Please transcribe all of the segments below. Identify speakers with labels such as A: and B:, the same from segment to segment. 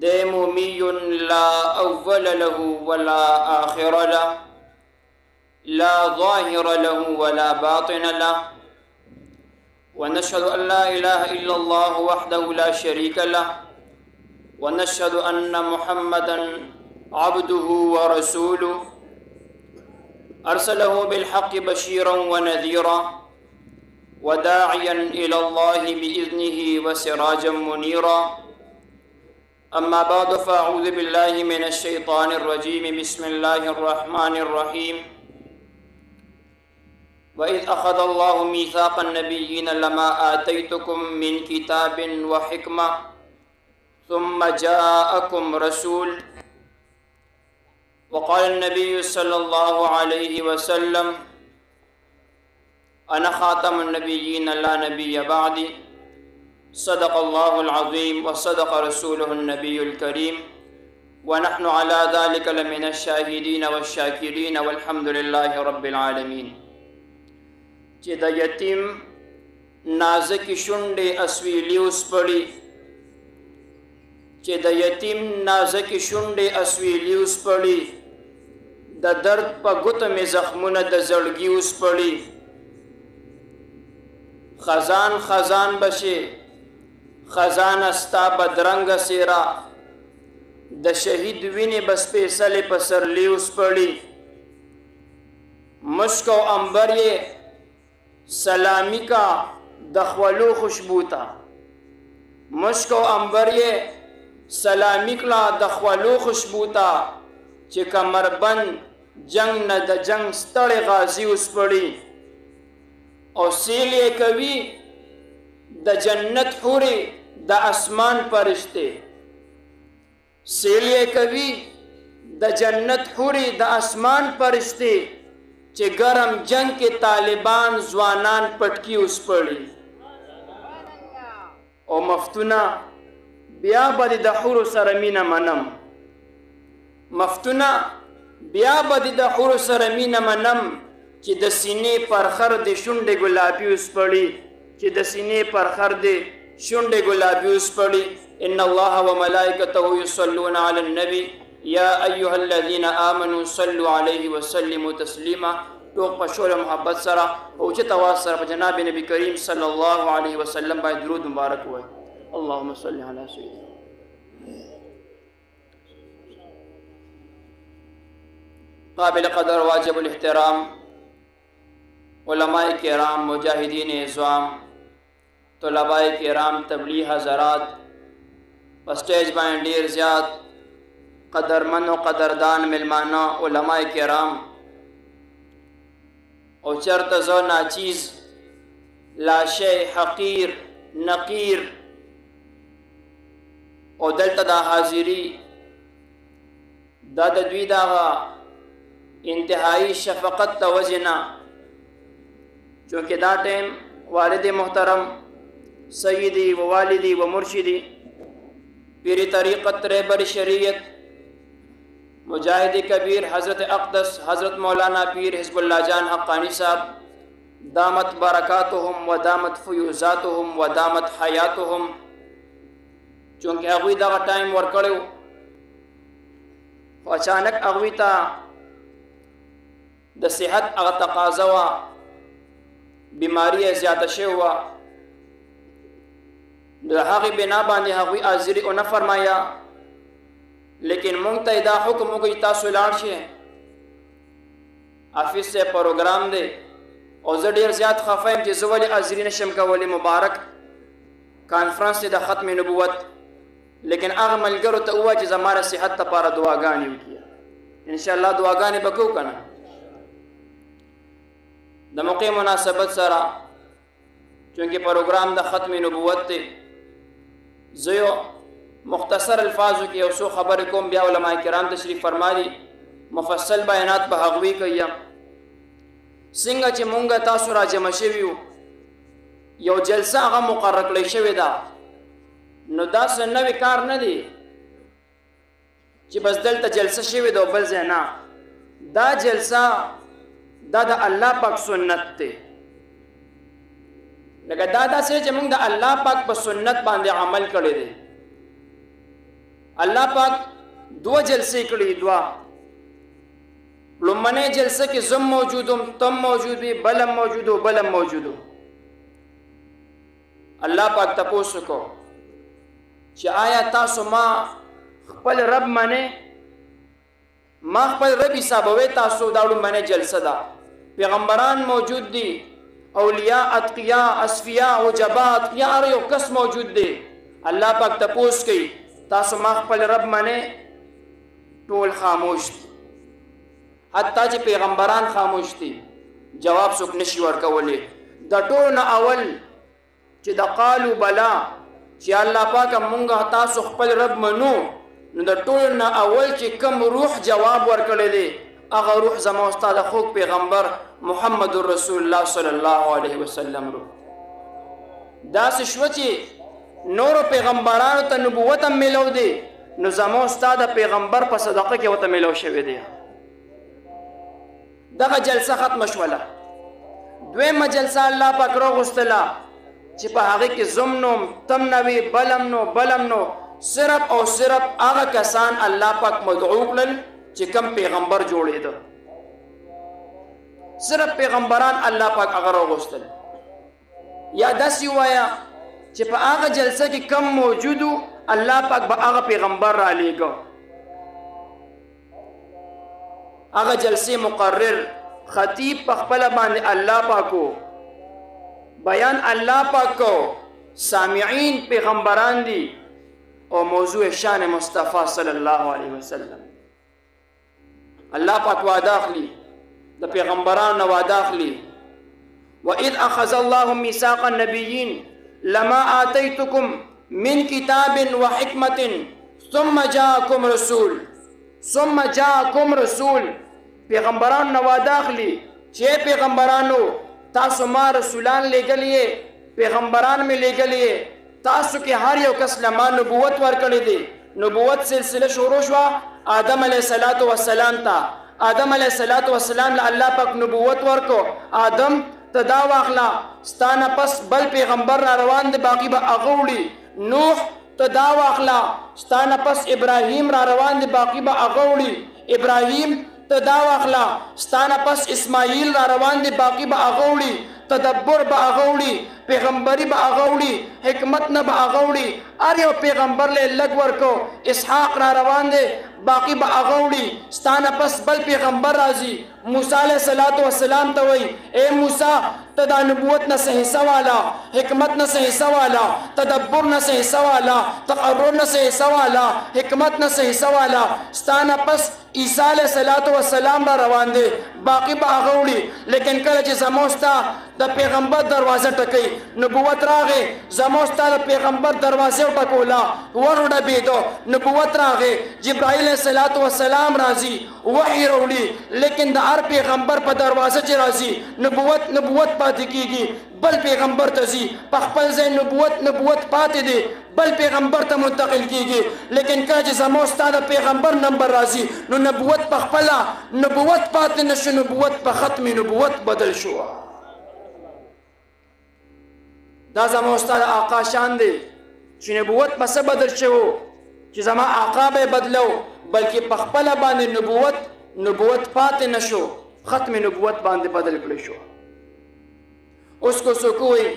A: दैमुमियुन ला अव्वल लहु वला आखिर लह, ला ज़ाहिर लहु वला बातिन लह, व नशहदु अन ला इलाहा इल्लल्लाह वहदहु ला शरीक लह, व नशहदु अन्न मुहम्मदन अब्दुहु व रसूलुहु अरसलहु बिलहक़्क़ि बशीरन व नज़ीरा व दाइयन इलल्लाहि बिइज़्निहि व सिराजन मुनीरा। अम्मा बाद फ़अऊज़ु बिल्लाहि मिनश शैतानिर रजीम। बिस्मिल्लाहिर रहमानिर रहीम। व इज़ अख़ज़ल्लाहु मीसाक़न नबिय्यीन लमा आतैतुकुम मिन किताबिन व हिक्मा सुम्मा जाअकुम रसूल व क़ाल नबी सल्लल्लाहु अलैहि वसल्लम अना ख़ातमुन नबिय्यीन ला नबिय्य बअदी। सदक़ल्लाहुल अज़ीम व सदक़ रसूलुहुन नबियुल करीम व नहनु अला ज़ालिका लमिनश शाहिदीन वश्शाकिरीन वल्हम्दुलिल्लाहि रब्बिल आलमीन। چې د یتیم نازکی شونډې اسویلی وسپړي، چې د یتیم نازکی شونډې اسویلی وسپړي، د درد په ګوته مې زخمونه د زړګي وسپړي. خزان خزان بشي خزان استا بدرنګ سیرا، د شهید وینې بس پیسلې په سرلی وسپړي. مشک او عنبر یې سلامی کا دخولو خوشبوتا، مشک و عنبر یہ سلامی کلا دخولو خوشبوتا، چې کمربند جنگ نه د جنگ ستړی غازی وسپړي. او سیل یې کوي د جنت حورې د اسمان فرشته، سیل یې کوي د جنت حورې د اسمان فرشته، چې ګرم جنگ کې طالبان ځوانان پټکی وسپړي. او مفتونه بیا به د حورو سره مینه منم، مفتونه بیا به د حورو سره مینه منم، چې د سینې پرخر د شونډې ګلابي وسپړي، چې د سینې پرخر د شونډې ګلابي وسپړي. ان الله وملائکته یصلون علی النبی یا ایها الذین آمنوا صلوا علیه وسلموا تسلیما. ټوک په شور محبت سره او چې تواس سره په جناب نبی کریم صلی الله علیه وسلم باندې درود مبارک وای. اللهم صل علی سیدنا. قابل قدر واجب الاحترام علماء کرام، مجاہدین اعظام، طلباء کرام، تبلیغ حضرات، په سټیج باندې ډیر زیات قدرمن و قدردان ملمانه علماء کرام، او چرته زو ناچیز لاشه حقیر نقیر او دلته دا حاضری دا د دوی دا انتہائی شفقت توجنا، چونکہ دا ٹیم والد محترم سیدی و والدی و مرشدی پیری طریقت رہبر شریعت مجاہد کبیر حضرت اقدس حضرت مولانا پیر حزب اللہ جان حقانی صاحب دامت برکاتهم و دامت فیوزاتهم و دامت حیاتهم، چونکہ اغوی دا ٹائم ورکڑو و اچانک اغوی تا د صحت اغا تقاضا وا، بیماری زیادہ شوا، د هغې بنا باندې هغوی حاضري او نه فرمایا. لیکن مونږ ته دا حکم وکړي تاسو لاړ شئ، حافظ صاحب پروګرام دی او زه ډېر زیات خفه یم چې زه ولې حاضري نشم کولی. مبارک کانفرنس دی د ختم نبوت، لیکن هغه ملګرو ته ووایه چې زما د صحت لپاره دعاګانې وکړي. انشاءالله دعاګانې به کوو که نه. د موقع مناسبت سره چونکہ پروگرام د ختم نبوت دی، زه یو مختصر الفاظو کې یو څو خبرې کوم، بیا علماء کرام تشریف فرما دي مفصل بیانات به هغوی کوي. څنګه چې مونږ تاسو را جمع شوي یو، یو جلسه هغه مقرر کړی شوې ده، نو دا څه نوی کار نه دی چې بس دلته جلسه شوې ده او بل ځای نه. دا جلسه دا د الله پاک سنت دی. لکه دا داسې چې موږ د الله پاک په سنت باندې عمل کړی دی، الله پاک دو جلسې کړي، دوا. لومړنۍ جلسه کې زم موجودم، تم موجود وي، بلم موجود و بلم موجود. الله پاک تپوس کو چې آیا تاسو ما خپل رب منه؟ ما خپل رب حسابوي تاسو؟ دا لومړنۍ جلسه ده. پیغمبران موجود دي، اولیاء، اتقیاء، اصفیاء، عجباء، اتقیاء، هر یو کس موجود دی. الله پاک تپوس کوي تاسو ما خپل رب منه؟ ټول خاموش دي، حتی چې پیغمبران خاموش دي، جواب څوک نشي ورکولی. د ټولو نه اول چې د قالو بلا چې الله پاک مونږه تاسو خپل رب منو، نو د ټولو نه اول چې کوم روح جواب ورکړی دی هغه روح زما استاد خوږ پیغمبر محمد رسول الله صلی الله علیه وسلم رو. داسې شوه چې نورو پیغمبرانو ته نبوت هم میلو دی، نو زما استاد پیغمبر په صدقه کې ورته میلو شوی دی. دغه جلسه ختمه شوله. دویمه جلسه الله پاک راغوستله چې په هغې کې زم نوم، تم نه وي، بلم نو، بلم نو. صرف او صرف هغه کسان الله پاک مدعو کړل چې کم پیغمبر جوړېده. صرف پیغمبران الله پاک هغه راغوستل. یا داسې ووایه چې په هغه جلسه کې کم موجودو الله پاک به هغه پیغمبر را لیږه. هغه جلسې مقرر خطیب په خپله باندې الله پاکو، بیان الله پاکو، سامعین پیغمبران دي، او موضوع شان مصطفی صلی الله علیه وسلم. الله پاک وعده اخلي، د پیغمبرانو نه وعده اخلي. وَإِذْ أَخَذَ اللَّهُ مِيثَاقَ النَّبِيِّينَ لَمَا آتَيْتُكُم مِّن كِتَابٍ وَحِكْمَةٍ ثُمَّ جَاءَكُمْ رَسُولٌ. پیغمبرانو نه وعده اخلي چې پیغمبرانو تاسو ما رسولان لېږلي، پیغمبران مې لېږلي، تاسو کې هر یو کس له ما نبوت ورکړی دی. نبوت سلسله شروع شوه آدم علیه السلام ته. آدم علیه السلام له الله پاک نبوت ورکو. آدم ته دا واخله ستا نه پس بل پیغمبر را روان دی، باقي به هغه وړي. نوح ته دا واخله ستا نه پس ابراهیم را روان دی، باقي به هغه وړي. ابراهیم ته دا واخله ستا نه پس اسماعیل را روان دی، باقي به هغه وړي. تدبر به هغه وړي، پیغمبري به هغه وړي، حکمت نه به هغه وړي. هر یو پیغمبر له لږ ورکو. اسحاق را روان دی، باقي به هغه وړي. ستا نه پس بل پیغمبر راځي. موسی علیه السلام ته وایي اے موسی ته دا نبوت نه څه حصه والا، حکمت نه څه حصه والا، تدبر نه څه حصه والا، تقرر نه څه حصه والا، حکمت نه څه حصه والا. ستا نه پس عیسی علیه السلام را روان دی، باقي به هغه وړي. لیکن کله چې زموږ ستا د پیغمبر دروازه ټکوي، نبوت راغی، زموږ ستا د پیغمبر دروازه وټکوله، ور وډبېدو، نبوت راغی، جبرائیل علیه السلام راځي، وحی راوړي. لیکن د هر پیغمبر په دروازه چې راځي نبوت پاتې کېږي، بل پیغمبر ته ځي. په خپل ځای نبوت پاتې دی، بل پیغمبر ته منتقل کېږي. لیکن کله چې زموږ ستا د پیغمبر نمبر راځي نو نبوت په خپله نبوت پاتې نه شو، نبوت په ختم نبوت بدل شو. دا زموږ ستا د آقا شان دی چې نبوت په څه بدل شو چې زما آقا به بدلو، بلکې په خپله باندې نبوت پاتې نه شو، ختم نبوت باندې بدل کړی شو. اوس کو څوک وایي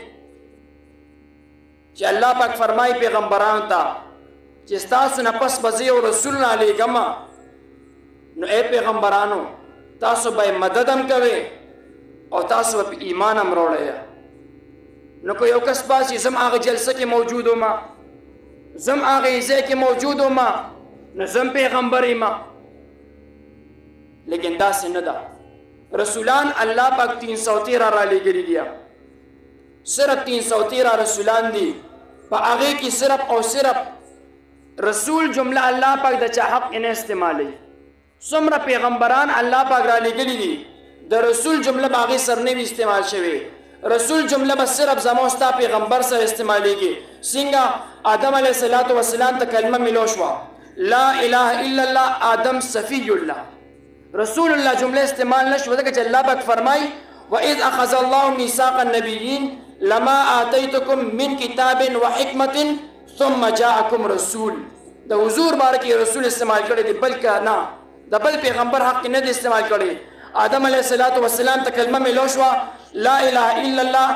A: چې الله پاک فرمایي پیغمبرانو ته چې ستاسو نه پس به زه یو رسول رالیږم، نو ای پیغمبرانو تاسو به مدد هم کوئ او تاسو به ایمان هم راوړئ. نو که یو کس باسي زم هغه جلسه کې موجود وم، زم هغه ځای کې موجود وم، نو زم پیغمبر یم. لیکن داسې نه ده. رسولان الله پاک 313 را لېږلي دي، صرف 313 رسولان دي. په هغې کې صرف او صرف رسول جمله الله پاک د چا حق نه استعمالوي. څومره پیغمبران الله پاک را لېږلي دي، د رسول جمله به هغې سر نه وي استعمال شوې. رسول جمله به صرف زموږ ستا پیغمبر سره استعمالیږي. څنګه آدم علیه السلام ته کلمه ملو شوه لا اله الا الله، آدم صفی الله، رسول الله جمله استعمال نشوه. ځکه چې الله پاک فرمایي وَإِذْ أَخَذَ اللَّهُ مِيثَاقَ النَّبِيِّينَ لَمَا آتَيْتُكُم مِّن كِتَابٍ وَحِكْمَةٍ ثُمَّ جَاءَكُمْ رَسُولٌ. د حضور باره کې رسول استعمال کړی دی، بلکې نه د بل پیغمبر حق نه دی استعمال کړی. آدم علیه السلام ته کلمه ملو شوه لا اله الا الله،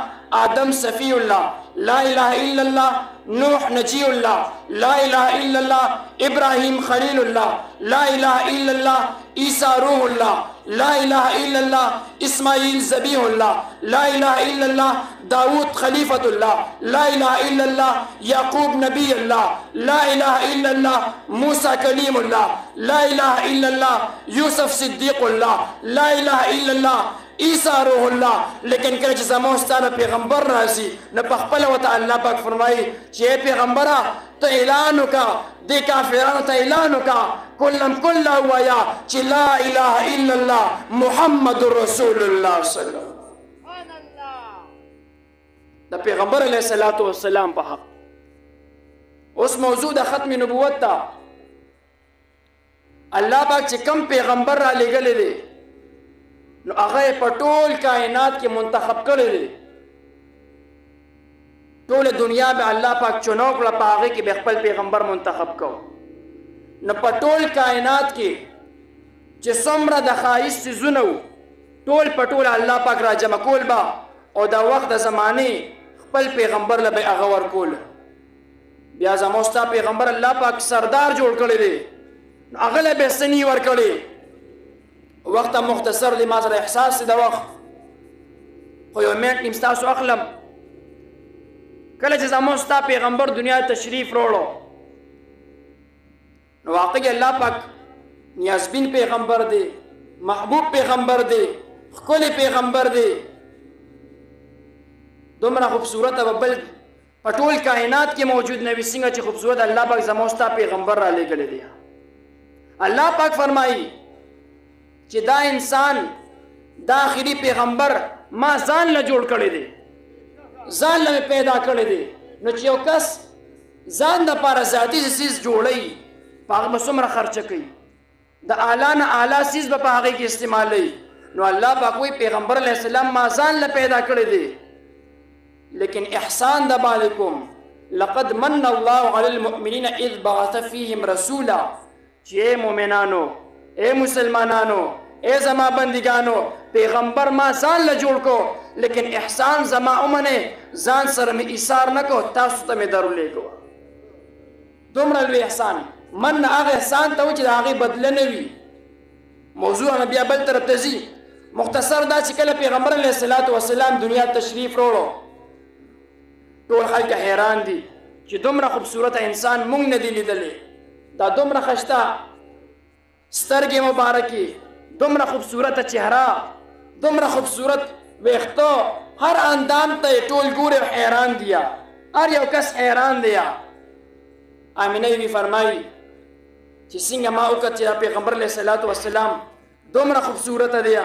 A: آدم صفی الله، لا اله الا الله نوح نجی الله، لا اله الا الله ابراهیم خلیل الله، لا اله الا الله عیسی روح الله، لا اله الا الله اسماعیل ذبیح الله، لا اله الا الله داود خلیفۃ الله، لا اله الا الله یعقوب نبی الله، لا اله الا الله موسی کلیم الله، لا اله الا الله یوسف صدیق الله، لا اله الا الله عیسی روح الله. لیکن کله چې زموږ ستاسو پیغمبر راځي نو په خپل وته الله پاک فرمایي چې پیغمبره ته اعلان وکړه د کافرانو ته اعلان وکړه کله وایا چې لا اله الا الله محمد رسول الله صلی الله علیه وسلم. د پیغمبر علیه الصلاۃ والسلام په حق اوس موضوع د ختم نبوت ته الله پاک چې کم پیغمبر را لېږلی دی نو هغه په ټول کائنات کې منتخب کړی دی. ټول دنیا به الله پاک چنو کړه، په هغې کې به خپل پیغمبر منتخب کو. نو په ټول کائنات کې چې څومره د ښایست څیزونه وو ټول په ټول الله پاک را جمع کول به او د وخت د زمانې خپل پیغمبر له به هغه ورکول. بیا زموږ ستا پیغمبر الله پاک سردار جوړ کړی دی، هغه له به څه نی ورکړی. وقت مختصر دی ما سره احساس دی د وخت، خو یو منټ نیم ستاسو اخلم. کله چې زموږ ستا پیغمبر دنیا تشریف راوړو نو واقعي الله پاک نیازبین پیغمبر دی، محبوب پیغمبر دی، ښکلی پیغمبر دی. دومره خوبصورت به بل په ټول کائنات کې موجود نه وي څنګه چې خوبصورت الله پاک زموږ ستا پیغمبر را لېږلی دی. الله پاک فرمایي چې دا انسان دا آخري پیغمبر ما ځان له جوړ کړی دی، ځان له پیدا کړی دی. نو چې یو کس ځان دپاره ذاتي څیز جوړوي په هغه به څومره خرچه کوي، د اعلی نه اعلی څیز به په هغې کې استعمالوي. نو الله پاک وایي پیغمبر علیه السلام ما ځان له پیدا کړی دی. لیکن احسان د باندې لقد من الله علی المؤمنین اذ بعث فیهم رسولا، چې اے مؤمنانو، اے مسلمانانو، اے زما بندگانو، پیغمبر ما ځان له جوړ کو، لیکن احسان زما ومنې، ځان سره مې ایثار نه کو، تاسو ته مې درولېږو. دومره لوی احسان. من هغه احسان ته و چې د هغې بدله نه وي. موضوع نه بیا بل طرف ته ځي. مختصر دا چې کله پیغمبر علیه الصلاۃ والسلام دنیا تشریف راوړو ټول خلک حیران دي چې دومره خوبصورت انسان مونږ نه دی لیدلی. دا دومره ښایسته سترګې مبارکې، دومره خوبصورته چهره، دومره خوبصورت ویښته، هر اندام ته یې ټول ګوري او حیران دي، هر یو کس حیران دی. آمینه بیبي فرمایي چې څنګه ما وکړه چې دا پیغمبر علیه الصلاۃ والسلام دومره خوبصورته دی،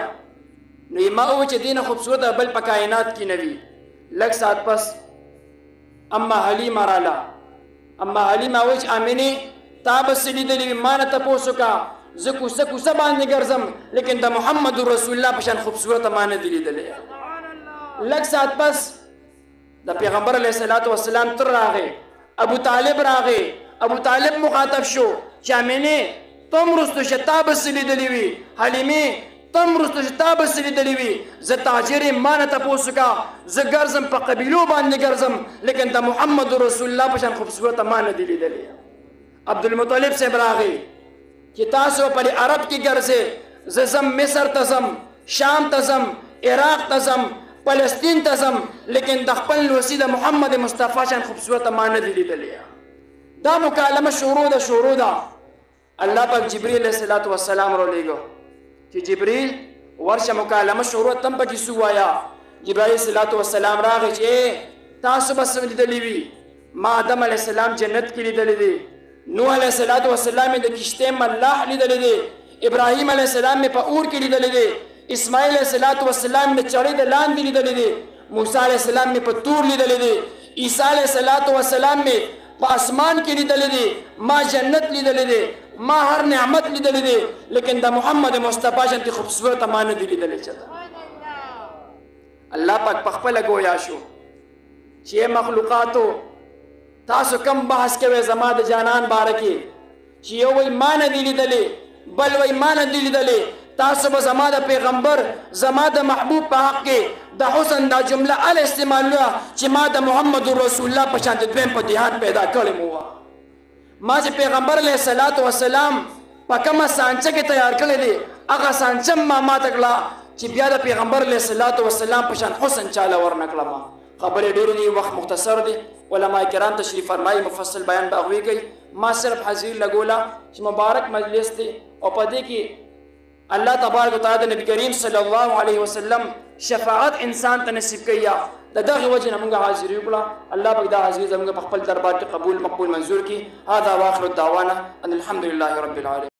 A: نو یې ما وویل چې دې نه خوبصورته بل په کائنات کې نه وي. لږ ساعت پس اما حلیمه راله. اما حلیمه وایي چې آمینې تا به څه لیدلي وي، ما نه تپوس وکړه، زه کوڅه کوڅه باندې ګرځم لیکن د محمد رسول الله په شان خوبصورته ما نه دی لیدلی. لږ ساعت پس د پیغمبر علیه الصلاۃ والسلام تر راغی، ابو طالب راغی. ابو طالب مخاطب شو چې آمینې ته هم وروستو شه تا به څه لیدلي وي، حلیمې ته هم وروستو شه تا به څه لیدلي وي. زه تاجر یم، ما نه تپوس وکړه، زه ګرځم په قبیلو باندې ګرځم لیکن د محمد رسول الله په شان خوبصورته ما نه دی لیدلی. عبدالمطلب صاحب راغی چې تاسو په عرب کې ګرځئ، زه ځم مصر ته ځم، شام ته ځم، عراق ته ځم، فلسطین ته ځم، لیکن د خپل لوسی د محمد مصطفی شان خوبصورته ما نه دی لیدلی. دا مکالمه شروع ده. الله پاک جبریل علیه الصلاۃ والسلام راولېږه چې جبریل ورشه مکالمه شروع تم پکې څه ووایه. جبریل علیه الصلاۃ والسلام راغی چې تاسو به څه لیدلي وي. ما آدم علیه السلام جنت کې لیدلی دی، نوح علیه الصلاۃ والسلام د کشتۍ ملاح لیدلی دی، ابراهیم علیه السلام مې په اور کې لیدلی دی، اسماعیل علیه الصلاۃ والسلام د چړې د لاندې لیدلی دی، موسی علیه السلام مې په تور لیدلی دی، عیسی علیه الصلاۃ والسلام مې په اسمان کې لیدلی دی، ما جنت لیدلی دی، ما هر نعمت لیدلی دی، لیکن د محمد مصطفی شانتې خوبصورته ما نه دی لیدلی. الله پاک په خپله ګویا شو چې مخلوقاتو تاسو کم بحث کوئ زما د جانان باره کې، چې یو وای ما نه دی لیدلې بل وای ما نه دی لیدلې تاسو به زما د پیغمبر زما د محبوب په حق کې د حسن دا جمله ال استعمالوه چې ما د محمد رسول الله په شان د دویم په جهاد پیدا کړی مو ما چې پیغمبر علیه الصلاة والسلام په کومه سانچه کې تیار کړی دی هغه سانچه ما ماته کړه چې بیا د پیغمبر علیه الصلاة والسلام په شان حسن چاله ورنه کړم. خبرې ډېرې دي وخت مختصر دی علماء کرام تشریف فرمایي مفصل بیان به هغوی کوي ما صرف حاضر لګوله چې مبارک مجلس دی او په دې کې الله تبارک وتعالی د نبی کریم صلی الله علیه وسلم شفاعت انسان ته نصیب کوي د دغه وجه نه موږ حاضر یو کړه الله پاک دا حاضري زموږ په خپل دربار کې قبول مقبول منظور کړي. هذا واخر الدعوانا ان الحمد لله رب العالمين.